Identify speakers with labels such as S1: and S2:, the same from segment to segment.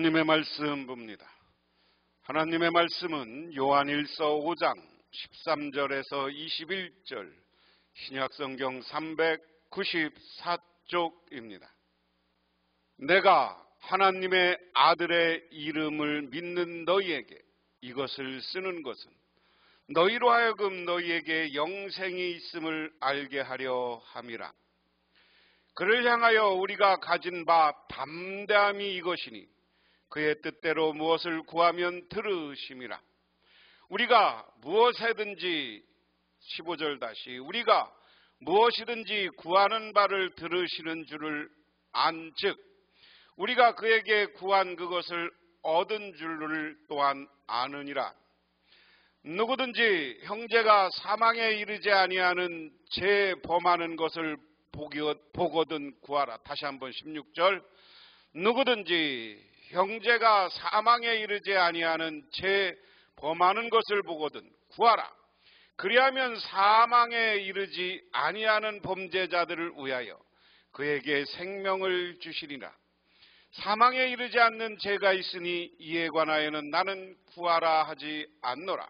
S1: 하나님의 말씀 봅니다. 하나님의 말씀은 요한일서 5장 13절에서 21절, 신약성경 394쪽입니다. 내가 하나님의 아들의 이름을 믿는 너희에게 이것을 쓰는 것은 너희로 하여금 너희에게 영생이 있음을 알게 하려 함이라. 그를 향하여 우리가 가진 바 담대함이 이것이니 그의 뜻대로 무엇을 구하면 들으심이라. 우리가 무엇이든지 15절 다시 우리가 무엇이든지 구하는 바를 들으시는 줄을 안즉 우리가 그에게 구한 그것을 얻은 줄을 또한 아느니라. 누구든지 형제가 사망에 이르지 아니하는 죄 범하는 것을 보거든 구하라. 다시 한번 16절. 누구든지 형제가 사망에 이르지 아니하는 죄 범하는 것을 보거든 구하라. 그리하면 사망에 이르지 아니하는 범죄자들을 위하여 그에게 생명을 주시리라. 사망에 이르지 않는 죄가 있으니 이에 관하여는 나는 구하라 하지 않노라.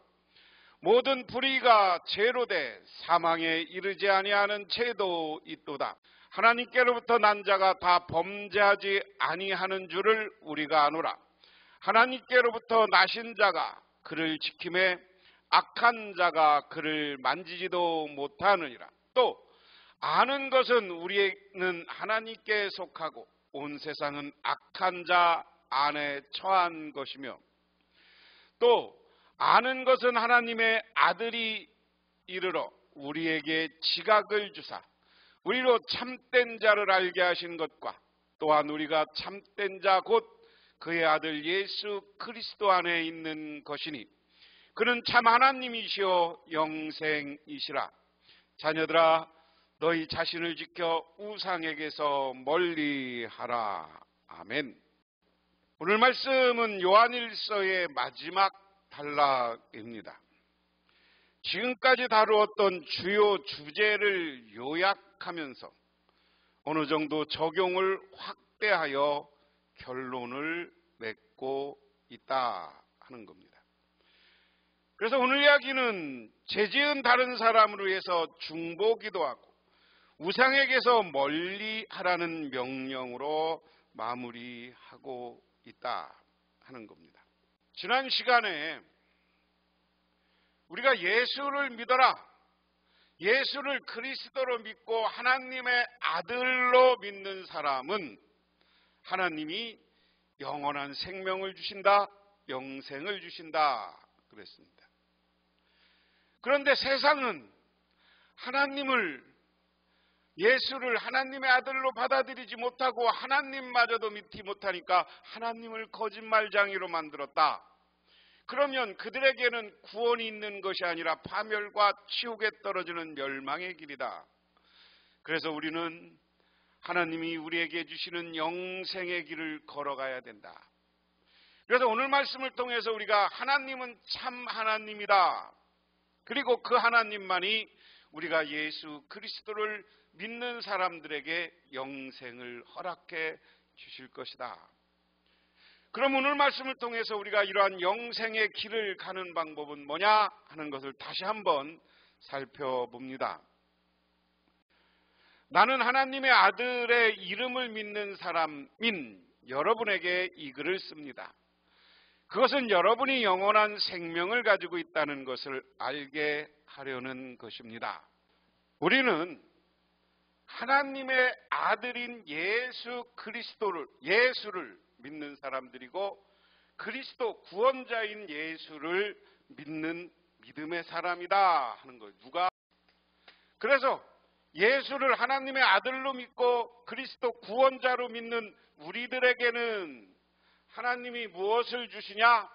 S1: 모든 불의가 죄로 돼 사망에 이르지 아니하는 죄도 있도다. 하나님께로부터 난 자가 다 범죄하지 아니하는 줄을 우리가 아노라. 하나님께로부터 나신 자가 그를 지킴에 악한 자가 그를 만지지도 못하느니라. 또 아는 것은 우리는 하나님께 속하고 온 세상은 악한 자 안에 처한 것이며, 또 아는 것은 하나님의 아들이 이르러 우리에게 지각을 주사 우리로 참된 자를 알게 하신 것과 또한 우리가 참된 자 곧 그의 아들 예수 그리스도 안에 있는 것이니 그는 참 하나님이시오 영생이시라. 자녀들아, 너희 자신을 지켜 우상에게서 멀리하라. 아멘. 오늘 말씀은 요한일서의 마지막 단락입니다. 지금까지 다루었던 주요 주제를 요약하면서 어느 정도 적용을 확대하여 결론을 맺고 있다 하는 겁니다. 그래서 오늘 이야기는 죄지은 다른 사람을 위해서 중보기도하고 우상에게서 멀리하라는 명령으로 마무리하고 있다 하는 겁니다. 지난 시간에 우리가 예수를 믿어라, 예수를 그리스도로 믿고 하나님의 아들로 믿는 사람은 하나님이 영원한 생명을 주신다, 영생을 주신다 그랬습니다. 그런데 세상은 예수를 하나님의 아들로 받아들이지 못하고 하나님마저도 믿지 못하니까 하나님을 거짓말쟁이로 만들었다. 그러면 그들에게는 구원이 있는 것이 아니라 파멸과 지옥에 떨어지는 멸망의 길이다. 그래서 우리는 하나님이 우리에게 주시는 영생의 길을 걸어가야 된다. 그래서 오늘 말씀을 통해서 우리가 하나님은 참 하나님이다. 그리고 그 하나님만이 우리가 예수 그리스도를 믿는 사람들에게 영생을 허락해 주실 것이다. 그럼 오늘 말씀을 통해서 우리가 이러한 영생의 길을 가는 방법은 뭐냐 하는 것을 다시 한번 살펴봅니다. 나는 하나님의 아들의 이름을 믿는 사람인 여러분에게 이 글을 씁니다. 그것은 여러분이 영원한 생명을 가지고 있다는 것을 알게 하려는 것입니다. 우리는 하나님의 아들인 예수를 믿는 사람들이고 그리스도 구원자인 예수를 믿는 믿음의 사람이다 하는 거예요. 그래서 예수를 하나님의 아들로 믿고 그리스도 구원자로 믿는 우리들에게는 하나님이 무엇을 주시냐?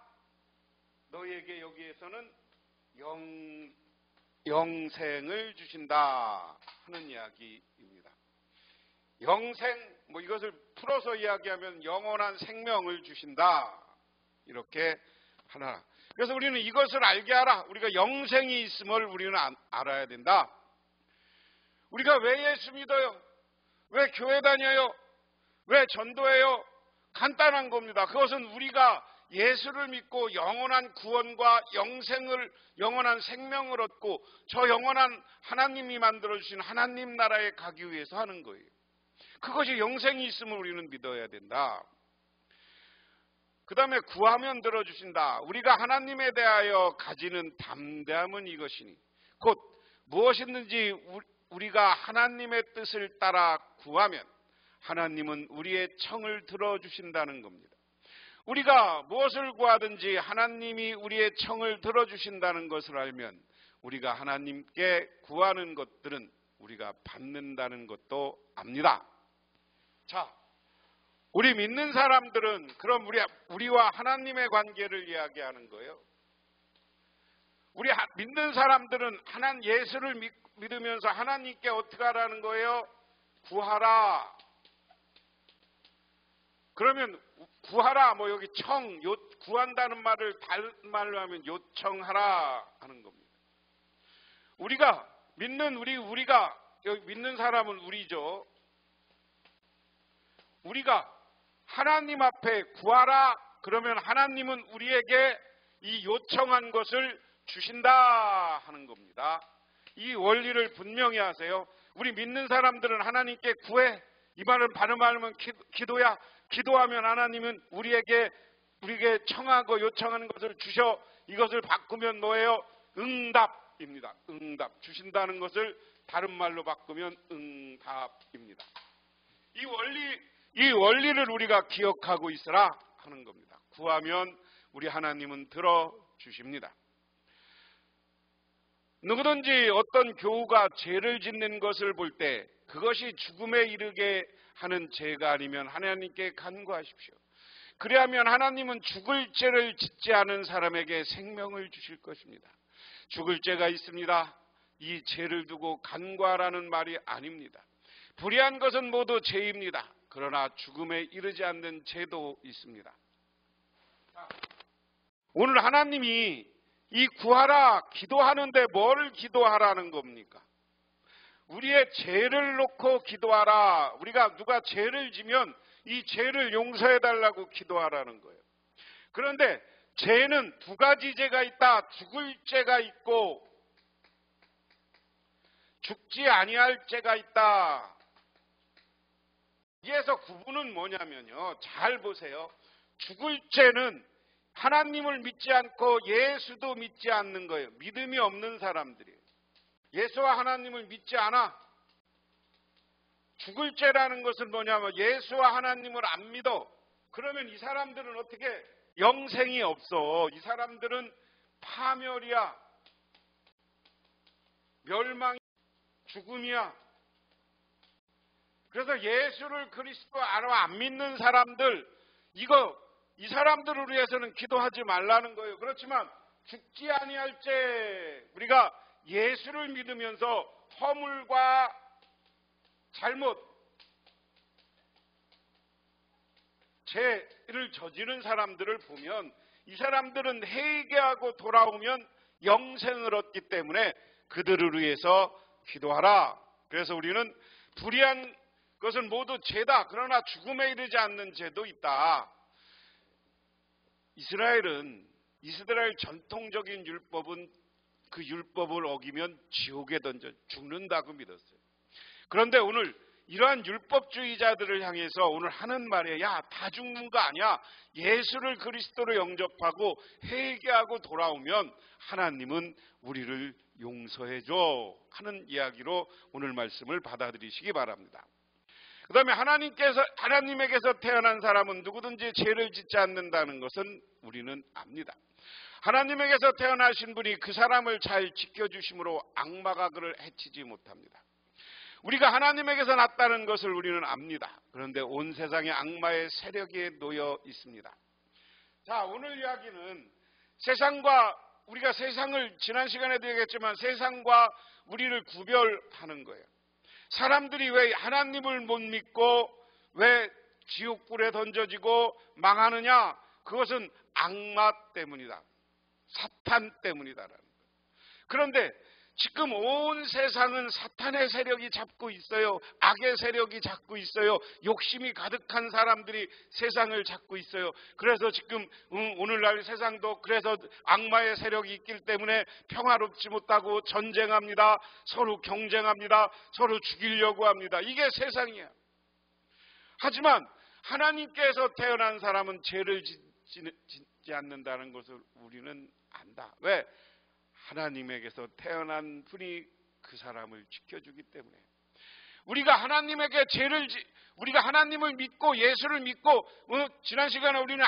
S1: 너희에게 여기에서는 영생을 주신다 하는 이야기입니다. 영생, 이것을 풀어서 이야기하면 영원한 생명을 주신다 이렇게 하나. 그래서 우리는 이것을 알게 하라. 우리가 영생이 있음을 우리는 알아야 된다. 우리가 왜 예수 믿어요? 왜 교회 다녀요? 왜 전도해요? 간단한 겁니다. 그것은 우리가 예수를 믿고 영원한 구원과 영원한 생명을 얻고 저 영원한 하나님이 만들어주신 하나님 나라에 가기 위해서 하는 거예요. 그것이 영생이 있음을 우리는 믿어야 된다. 그 다음에 구하면 들어주신다. 우리가 하나님에 대하여 가지는 담대함은 이것이니 곧 무엇이든지 우리가 하나님의 뜻을 따라 구하면 하나님은 우리의 청을 들어주신다는 겁니다. 우리가 무엇을 구하든지 하나님이 우리의 청을 들어주신다는 것을 알면 우리가 하나님께 구하는 것들은 우리가 받는다는 것도 압니다. 자, 우리 믿는 사람들은 그럼 우리와 하나님의 관계를 이야기하는 거예요. 우리 믿는 사람들은 예수를 믿으면서 하나님께 어떻게 하라는 거예요? 구하라. 그러면 구하라, 여기 구한다는 말을 다른 말로 하면 요청하라 하는 겁니다. 우리가 여기 믿는 사람은 우리죠. 우리가 하나님 앞에 구하라 그러면 하나님은 우리에게 이 요청한 것을 주신다 하는 겁니다. 이 원리를 분명히 하세요. 우리 믿는 사람들은 하나님께 구해. 이 말은 발음하면 기도야. 기도하면 하나님은 우리에게 청하고 요청하는 것을 주셔. 이것을 바꾸면 뭐예요? 응답입니다. 응답. 주신다는 것을 다른 말로 바꾸면 응답입니다. 이 원리를 우리가 기억하고 있으라 하는 겁니다. 구하면 우리 하나님은 들어주십니다. 누구든지 어떤 교우가 죄를 짓는 것을 볼 때 그것이 죽음에 이르게 하는 죄가 아니면 하나님께 간구하십시오. 그리하면 하나님은 죽을 죄를 짓지 않은 사람에게 생명을 주실 것입니다. 죽을 죄가 있습니다. 이 죄를 두고 간구하라는 말이 아닙니다. 불의한 것은 모두 죄입니다. 그러나 죽음에 이르지 않는 죄도 있습니다. 오늘 하나님이 이 구하라 기도하는데 뭐를 기도하라는 겁니까? 우리의 죄를 놓고 기도하라. 우리가 누가 죄를 지면 이 죄를 용서해달라고 기도하라는 거예요. 그런데 죄는 두 가지 죄가 있다. 죽을 죄가 있고 죽지 아니할 죄가 있다. 여기에서 구분은 뭐냐면요. 잘 보세요. 죽을 죄는 하나님을 믿지 않고 예수도 믿지 않는 거예요. 믿음이 없는 사람들이에요. 예수와 하나님을 믿지 않아. 죽을 죄라는 것은 뭐냐면 예수와 하나님을 안 믿어. 그러면 이 사람들은 어떻게 영생이 없어. 이 사람들은 파멸이야. 멸망이 죽음이야. 그래서 예수를 그리스도 안 믿는 사람들 이 사람들을 위해서는 기도하지 말라는 거예요. 그렇지만 죽지 아니할 죄 우리가 예수를 믿으면서 허물과 잘못 죄를 저지른 사람들을 보면 이 사람들은 회개하고 돌아오면 영생을 얻기 때문에 그들을 위해서 기도하라. 그래서 우리는 불의한 것은 모두 죄다. 그러나 죽음에 이르지 않는 죄도 있다. 이스라엘 전통적인 율법은 그 율법을 어기면 지옥에 던져 죽는다고 믿었어요. 그런데 오늘 이러한 율법주의자들을 향해서 오늘 하는 말이에요. 야, 다 죽는 거 아니야. 예수를 그리스도로 영접하고 회개하고 돌아오면 하나님은 우리를 용서해줘 하는 이야기로 오늘 말씀을 받아들이시기 바랍니다. 그 다음에 하나님에게서 태어난 사람은 누구든지 죄를 짓지 않는다는 것은 우리는 압니다. 하나님에게서 태어나신 분이 그 사람을 잘 지켜주심으로 악마가 그를 해치지 못합니다. 우리가 하나님에게서 났다는 것을 우리는 압니다. 그런데 온 세상에 악마의 세력에 놓여 있습니다. 자, 오늘 이야기는 우리가 세상을 지난 시간에도 얘기했지만 세상과 우리를 구별하는 거예요. 사람들이 왜 하나님을 못 믿고 왜 지옥불에 던져지고 망하느냐? 그것은 악마 때문이다. 사탄 때문이다라는 거예요. 그런데 지금 온 세상은 사탄의 세력이 잡고 있어요. 악의 세력이 잡고 있어요. 욕심이 가득한 사람들이 세상을 잡고 있어요. 그래서 지금 오늘날 세상도 그래서 악마의 세력이 있기 때문에 평화롭지 못하고 전쟁합니다. 서로 경쟁합니다. 서로 죽이려고 합니다. 이게 세상이야. 하지만 하나님께서 태어난 사람은 죄를 짓지 않는다는 것을 우리는 안다. 왜? 하나님에게서 태어난 분이 그 사람을 지켜주기 때문에. 우리가 우리가 하나님을 믿고 예수를 믿고 지난 시간에 우리는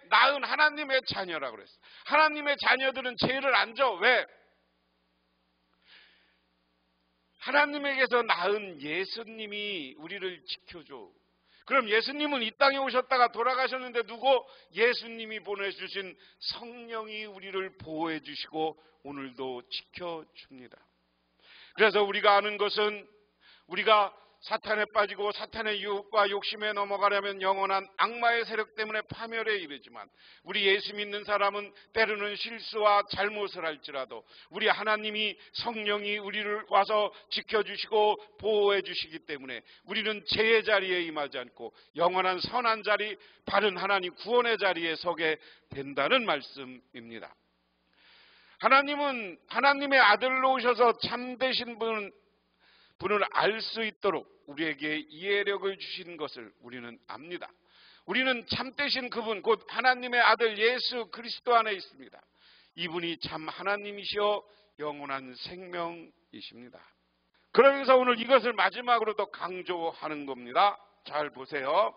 S1: 낳은 하나님의 자녀라고 그랬어요. 하나님의 자녀들은 죄를 안 져. 왜? 하나님에게서 낳은 예수님이 우리를 지켜줘. 그럼 예수님은 이 땅에 오셨다가 돌아가셨는데 누구? 예수님이 보내주신 성령이 우리를 보호해 주시고 오늘도 지켜줍니다. 그래서 우리가 아는 것은 우리가 사탄에 빠지고 사탄의 유혹과 욕심에 넘어가려면 영원한 악마의 세력 때문에 파멸에 이르지만 우리 예수 믿는 사람은 때로는 실수와 잘못을 할지라도 우리 하나님이 성령이 우리를 와서 지켜주시고 보호해 주시기 때문에 우리는 죄의 자리에 임하지 않고 영원한 선한 자리, 바른 하나님 구원의 자리에 서게 된다는 말씀입니다. 하나님은 하나님의 아들로 오셔서 참되신 분을 알 수 있도록 우리에게 이해력을 주신 것을 우리는 압니다. 우리는 참되신 그분 곧 하나님의 아들 예수 그리스도 안에 있습니다. 이분이 참 하나님이시여 영원한 생명이십니다. 그러면서 오늘 이것을 마지막으로 더 강조하는 겁니다. 잘 보세요.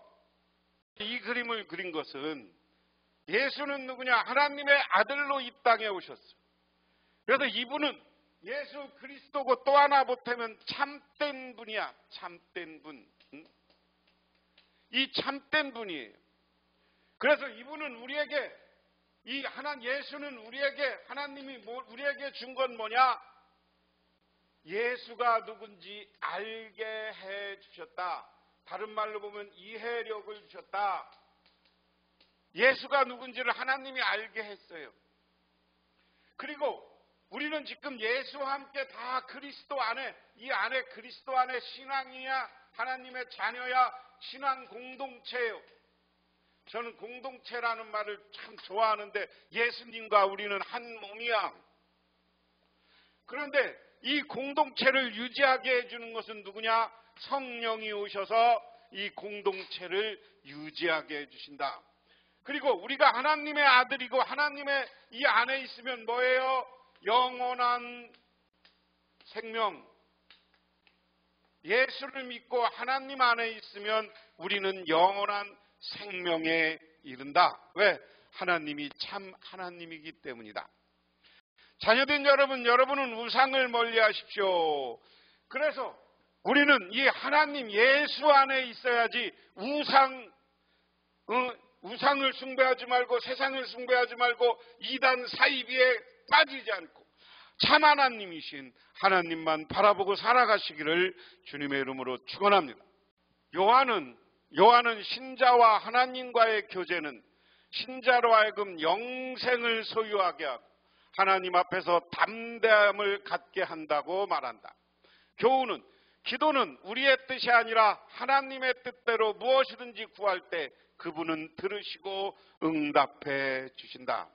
S1: 이 그림을 그린 것은 예수는 누구냐? 하나님의 아들로 이 땅에 오셨어요. 그래서 이분은 예수 그리스도고 또 하나 보태면 참된 분이야. 참된 분. 이 참된 분이에요. 그래서 이분은 우리에게 예수는 우리에게 하나님이 우리에게 준 건 뭐냐? 예수가 누군지 알게 해 주셨다. 다른 말로 보면 이해력을 주셨다. 예수가 누군지를 하나님이 알게 했어요. 그리고 우리는 지금 예수와 함께 다 그리스도 안에, 이 안에 그리스도 안에 신앙이야, 하나님의 자녀야, 신앙 공동체예요. 저는 공동체라는 말을 참 좋아하는데 예수님과 우리는 한 몸이야. 그런데 이 공동체를 유지하게 해주는 것은 누구냐? 성령이 오셔서 이 공동체를 유지하게 해주신다. 그리고 우리가 하나님의 아들이고 하나님의 이 안에 있으면 뭐예요? 영원한 생명. 예수를 믿고 하나님 안에 있으면 우리는 영원한 생명에 이른다. 왜? 하나님이 참 하나님이기 때문이다. 자녀된 여러분은 우상을 멀리 하십시오. 그래서 우리는 이 하나님 예수 안에 있어야지 우상을 숭배하지 말고 세상을 숭배하지 말고 이단 사이비에 빠지지 않고 참 하나님이신 하나님만 바라보고 살아가시기를 주님의 이름으로 축원합니다. 요한은 신자와 하나님과의 교제는 신자로 하여금 영생을 소유하게 하고 하나님 앞에서 담대함을 갖게 한다고 말한다. 기도는 우리의 뜻이 아니라 하나님의 뜻대로 무엇이든지 구할 때 그분은 들으시고 응답해 주신다.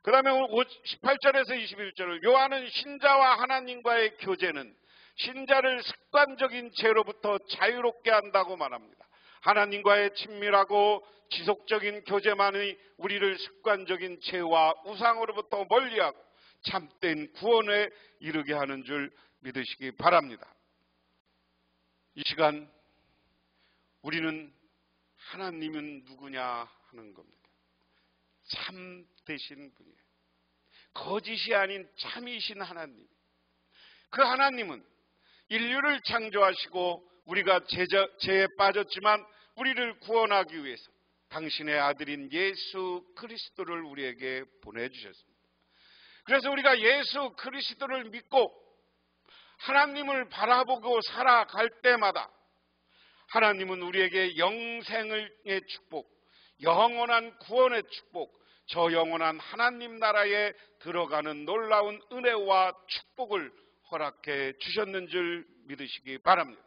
S1: 그 다음에 18절에서 21절을 요한은 신자와 하나님과의 교제는 신자를 습관적인 죄로부터 자유롭게 한다고 말합니다. 하나님과의 친밀하고 지속적인 교제만이 우리를 습관적인 죄와 우상으로부터 멀리하고 참된 구원에 이르게 하는 줄 믿으시기 바랍니다. 이 시간 우리는 하나님은 누구냐 하는 겁니다. 참 되신 분이에요. 거짓이 아닌 참이신 하나님. 그 하나님은 인류를 창조하시고 우리가 죄에 빠졌지만 우리를 구원하기 위해서 당신의 아들인 예수 그리스도를 우리에게 보내주셨습니다. 그래서 우리가 예수 그리스도를 믿고 하나님을 바라보고 살아갈 때마다 하나님은 우리에게 영생의 축복, 영원한 구원의 축복, 저 영원한 하나님 나라에 들어가는 놀라운 은혜와 축복을 허락해 주셨는 줄 믿으시기 바랍니다.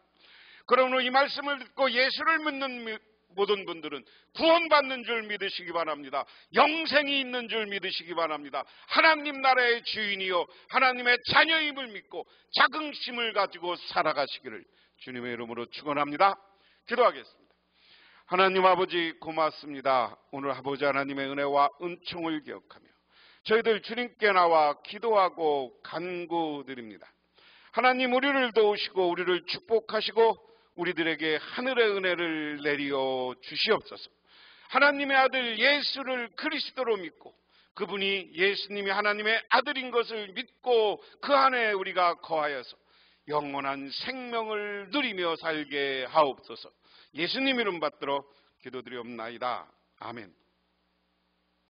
S1: 그러므로 이 말씀을 듣고 예수를 믿는 모든 분들은 구원받는 줄 믿으시기 바랍니다. 영생이 있는 줄 믿으시기 바랍니다. 하나님 나라의 주인이요 하나님의 자녀임을 믿고 자긍심을 가지고 살아가시기를 주님의 이름으로 축원합니다. 기도하겠습니다. 하나님 아버지 고맙습니다. 오늘 아버지 하나님의 은혜와 은총을 기억하며 저희들 주님께 나와 기도하고 간구드립니다. 하나님 우리를 도우시고 우리를 축복하시고 우리들에게 하늘의 은혜를 내리어 주시옵소서. 하나님의 아들 예수를 그리스도로 믿고 그분이 예수님이 하나님의 아들인 것을 믿고 그 안에 우리가 거하여서 영원한 생명을 누리며 살게 하옵소서. 예수님 이름 받들어 기도드리옵나이다. 아멘.